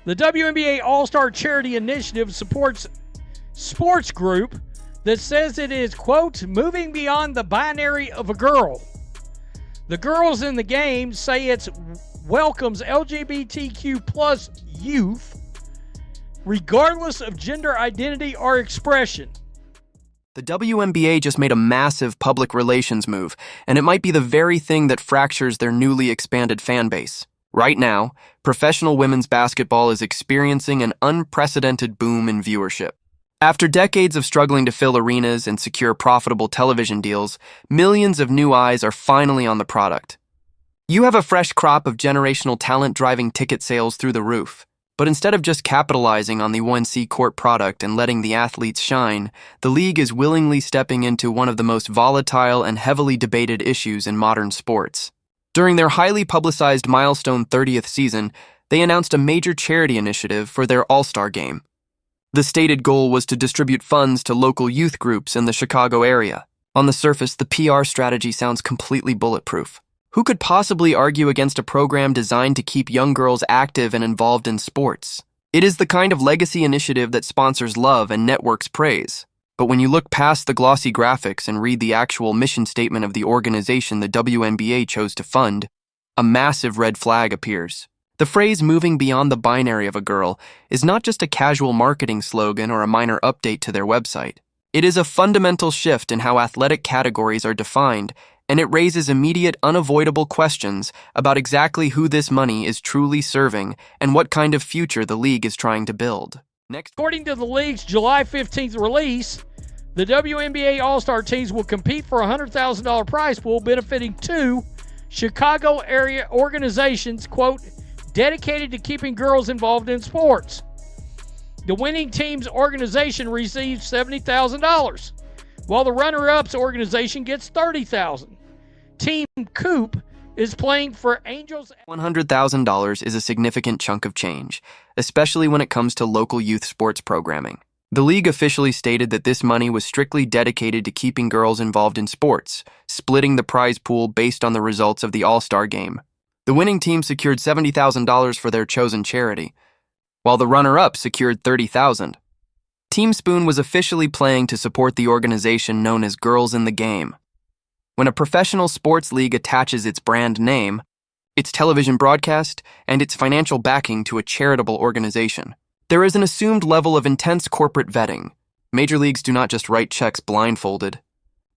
The WNBA All-Star Charity Initiative supports sports group that says it is, quote, moving beyond the binary of a girl. The girls in the game say it welcomes LGBTQ plus youth, regardless of gender identity or expression. The WNBA just made a massive public relations move, and it might be the very thing that fractures their newly expanded fan base. Right now, professional women's basketball is experiencing an unprecedented boom in viewership. After decades of struggling to fill arenas and secure profitable television deals, millions of new eyes are finally on the product. You have a fresh crop of generational talent driving ticket sales through the roof. But instead of just capitalizing on the 1C court product and letting the athletes shine, the league is willingly stepping into one of the most volatile and heavily debated issues in modern sports. During their highly publicized milestone 30th season, they announced a major charity initiative for their All-Star game. The stated goal was to distribute funds to local youth groups in the Chicago area. On the surface, the PR strategy sounds completely bulletproof. Who could possibly argue against a program designed to keep young girls active and involved in sports? It is the kind of legacy initiative that sponsors love and networks praise. But when you look past the glossy graphics and read the actual mission statement of the organization the WNBA chose to fund, a massive red flag appears. The phrase moving beyond the binary of a girl is not just a casual marketing slogan or a minor update to their website. It is a fundamental shift in how athletic categories are defined, and it raises immediate, unavoidable questions about exactly who this money is truly serving and what kind of future the league is trying to build. According to the league's July 15th release, the WNBA All-Star teams will compete for a $100,000 prize pool benefiting two Chicago area organizations, quote, dedicated to keeping girls involved in sports. The winning team's organization receives $70,000. While the runner-up's organization gets $30,000. Team Coop is playing for Angels. $100,000 is a significant chunk of change, especially when it comes to local youth sports programming. The league officially stated that this money was strictly dedicated to keeping girls involved in sports, splitting the prize pool based on the results of the All-Star game. The winning team secured $70,000 for their chosen charity, while the runner-up secured $30,000. Team Spoon was officially playing to support the organization known as Girls in the Game. When a professional sports league attaches its brand name, its television broadcast, and its financial backing to a charitable organization, there is an assumed level of intense corporate vetting. Major leagues do not just write checks blindfolded.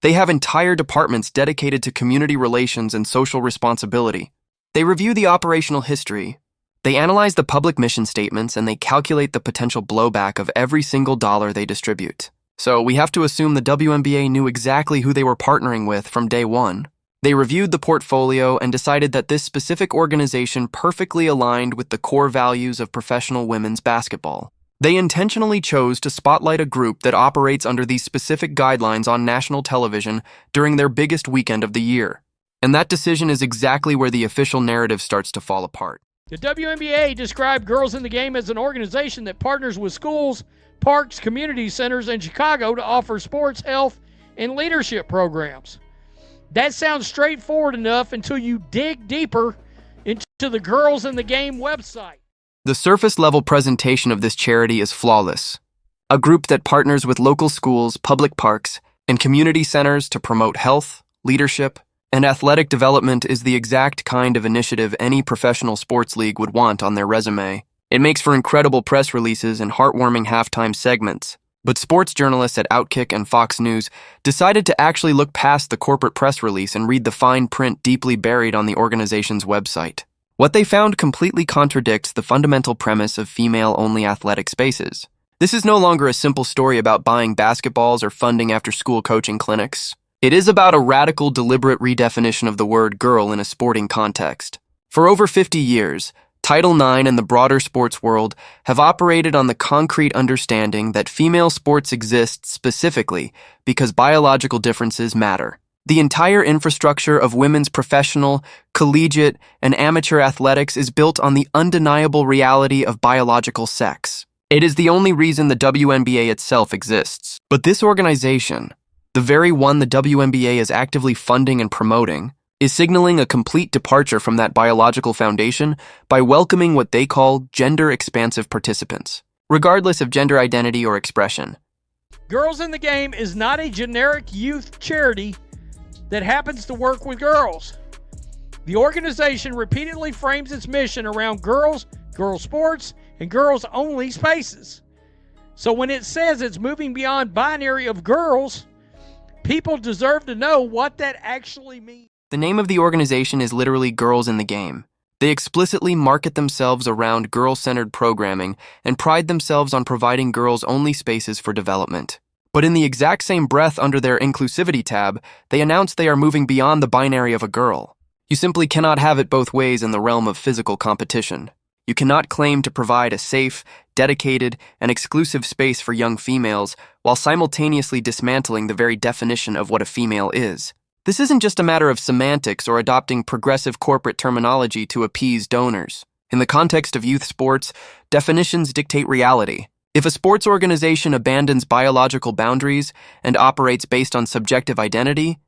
They have entire departments dedicated to community relations and social responsibility. They review the operational history. They analyze the public mission statements, and they calculate the potential blowback of every single dollar they distribute. So we have to assume the WNBA knew exactly who they were partnering with from day one. They reviewed the portfolio and decided that this specific organization perfectly aligned with the core values of professional women's basketball. They intentionally chose to spotlight a group that operates under these specific guidelines on national television during their biggest weekend of the year. And that decision is exactly where the official narrative starts to fall apart. The WNBA described Girls in the Game as an organization that partners with schools, parks, community centers in Chicago to offer sports, health, and leadership programs. That sounds straightforward enough until you dig deeper into the Girls in the Game website. The surface-level presentation of this charity is flawless. A group that partners with local schools, public parks, and community centers to promote health, leadership, and athletic development is the exact kind of initiative any professional sports league would want on their resume. It makes for incredible press releases and heartwarming halftime segments. But sports journalists at Outkick and Fox News decided to actually look past the corporate press release and read the fine print deeply buried on the organization's website. What they found completely contradicts the fundamental premise of female-only athletic spaces. This is no longer a simple story about buying basketballs or funding after-school coaching clinics. It is about a radical, deliberate redefinition of the word girl in a sporting context. For over 50 years, Title IX and the broader sports world have operated on the concrete understanding that female sports exist specifically because biological differences matter. The entire infrastructure of women's professional, collegiate, and amateur athletics is built on the undeniable reality of biological sex. It is the only reason the WNBA itself exists. But this organization, the very one the WNBA is actively funding and promoting, is signaling a complete departure from that biological foundation by welcoming what they call gender-expansive participants, regardless of gender identity or expression. Girls in the Game is not a generic youth charity that happens to work with girls. The organization repeatedly frames its mission around girls, girls sports, and girls-only spaces. So when it says it's moving beyond binary of girls, people deserve to know what that actually means. The name of the organization is literally Girls in the Game. They explicitly market themselves around girl-centered programming and pride themselves on providing girls-only spaces for development. But in the exact same breath under their inclusivity tab, they announce they are moving beyond the binary of a girl. You simply cannot have it both ways in the realm of physical competition. You cannot claim to provide a safe, dedicated, and exclusive space for young females while simultaneously dismantling the very definition of what a female is. This isn't just a matter of semantics or adopting progressive corporate terminology to appease donors. In the context of youth sports, definitions dictate reality. If a sports organization abandons biological boundaries and operates based on subjective identity,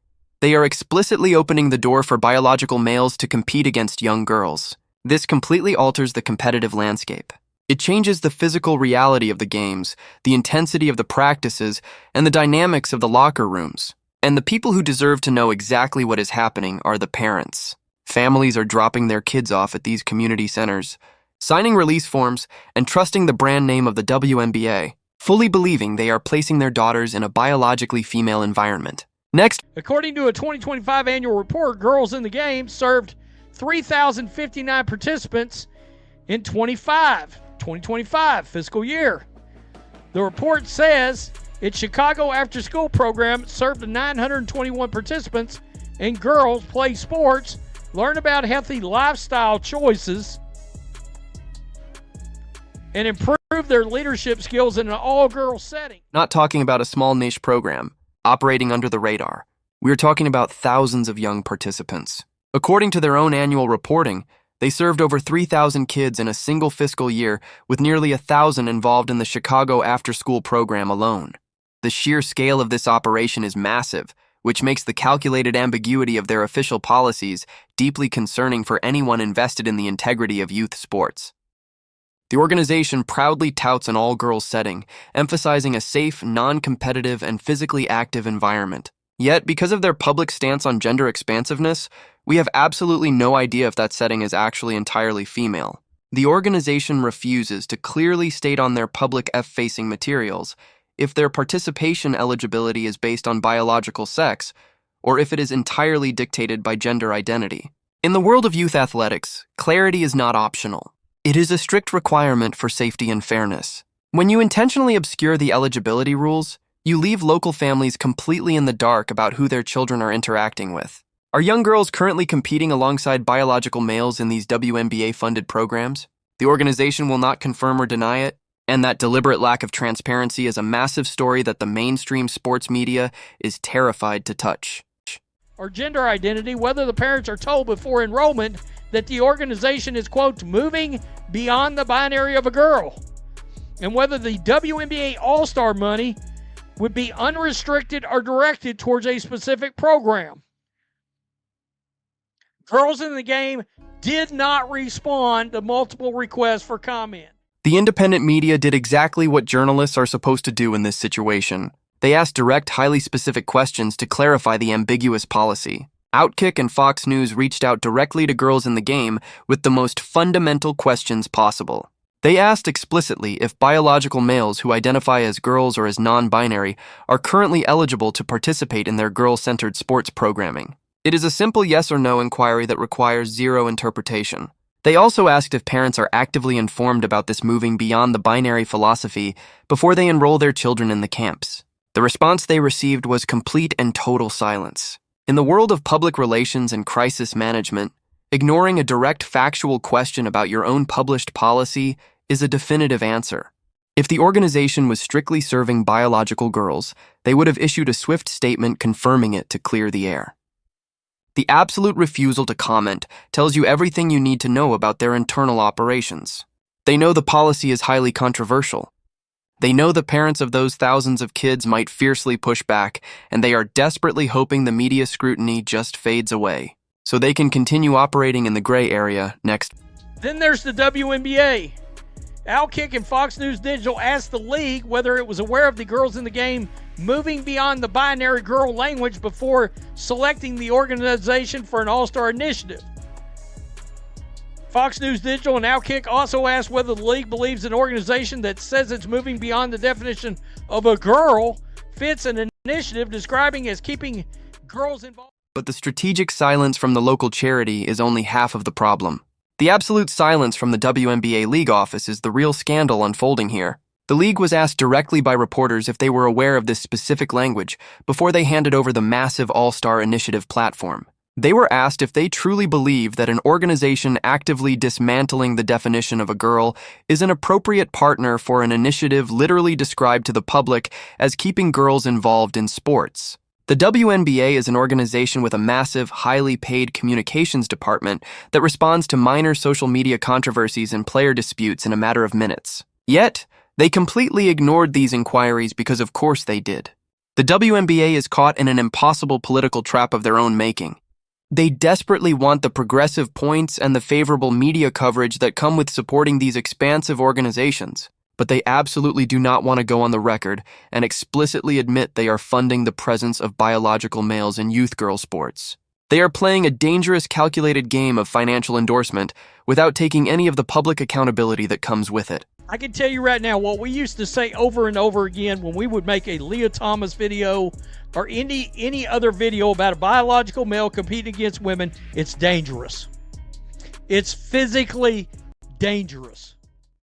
they are explicitly opening the door for biological males to compete against young girls. This completely alters the competitive landscape. It changes the physical reality of the games, the intensity of the practices, and the dynamics of the locker rooms. And the people who deserve to know exactly what is happening are the parents. Families are dropping their kids off at these community centers, signing release forms, and trusting the brand name of the WNBA, fully believing they are placing their daughters in a biologically female environment. Next, according to a 2025 annual report, Girls in the Game served 3,059 participants in 2025 fiscal year. The report says its Chicago after-school program served 921 participants, and girls play sports, learn about healthy lifestyle choices, and improve their leadership skills in an all-girls setting. Not talking about a small niche program operating under the radar. We are talking about thousands of young participants. According to their own annual reporting, they served over 3,000 kids in a single fiscal year, with nearly 1,000 involved in the Chicago after-school program alone. The sheer scale of this operation is massive, which makes the calculated ambiguity of their official policies deeply concerning for anyone invested in the integrity of youth sports. The organization proudly touts an all-girls setting, emphasizing a safe, non-competitive, and physically active environment. Yet, because of their public stance on gender expansiveness, we have absolutely no idea if that setting is actually entirely female. The organization refuses to clearly state on their public F-facing materials if their participation eligibility is based on biological sex, or if it is entirely dictated by gender identity. In the world of youth athletics, clarity is not optional. It is a strict requirement for safety and fairness. When you intentionally obscure the eligibility rules, you leave local families completely in the dark about who their children are interacting with. Are young girls currently competing alongside biological males in these WNBA-funded programs? The organization will not confirm or deny it, and that deliberate lack of transparency is a massive story that the mainstream sports media is terrified to touch. Or gender identity, whether the parents are told before enrollment that the organization is, quote, moving beyond the binary of a girl, and whether the WNBA All-Star money would be unrestricted or directed towards a specific program. Girls in the Game did not respond to multiple requests for comment. The independent media did exactly what journalists are supposed to do in this situation. They asked direct, highly specific questions to clarify the ambiguous policy. Outkick and Fox News reached out directly to Girls in the Game with the most fundamental questions possible. They asked explicitly if biological males who identify as girls or as non-binary are currently eligible to participate in their girl-centered sports programming. It is a simple yes or no inquiry that requires zero interpretation. They also asked if parents are actively informed about this moving beyond the binary philosophy before they enroll their children in the camps. The response they received was complete and total silence. In the world of public relations and crisis management, ignoring a direct factual question about your own published policy is a definitive answer. If the organization was strictly serving biological girls, they would have issued a swift statement confirming it to clear the air. The absolute refusal to comment tells you everything you need to know about their internal operations. They know the policy is highly controversial. They know the parents of those thousands of kids might fiercely push back, and they are desperately hoping the media scrutiny just fades away. so they can continue operating in the gray area next. Then there's the WNBA. Outkick and Fox News Digital asked the league whether it was aware of the girls in the game moving beyond the binary girl language before selecting the organization for an all-star initiative. Fox News Digital and Outkick also asked whether the league believes an organization that says it's moving beyond the definition of a girl fits an initiative describing as keeping girls involved. But the strategic silence from the local charity is only half of the problem. The absolute silence from the WNBA league office is the real scandal unfolding here. The league was asked directly by reporters if they were aware of this specific language before they handed over the massive All-Star Initiative platform. They were asked if they truly believe that an organization actively dismantling the definition of a girl is an appropriate partner for an initiative literally described to the public as keeping girls involved in sports. The WNBA is an organization with a massive, highly paid communications department that responds to minor social media controversies and player disputes in a matter of minutes. Yet, they completely ignored these inquiries because of course they did. The WNBA is caught in an impossible political trap of their own making. They desperately want the progressive points and the favorable media coverage that come with supporting these expansive organizations, but they absolutely do not want to go on the record and explicitly admit they are funding the presence of biological males in youth girl sports. They are playing a dangerous, calculated game of financial endorsement without taking any of the public accountability that comes with it. I can tell you right now what we used to say over and over again when we would make a Leah Thomas video or any other video about a biological male competing against women. It's dangerous. It's physically dangerous.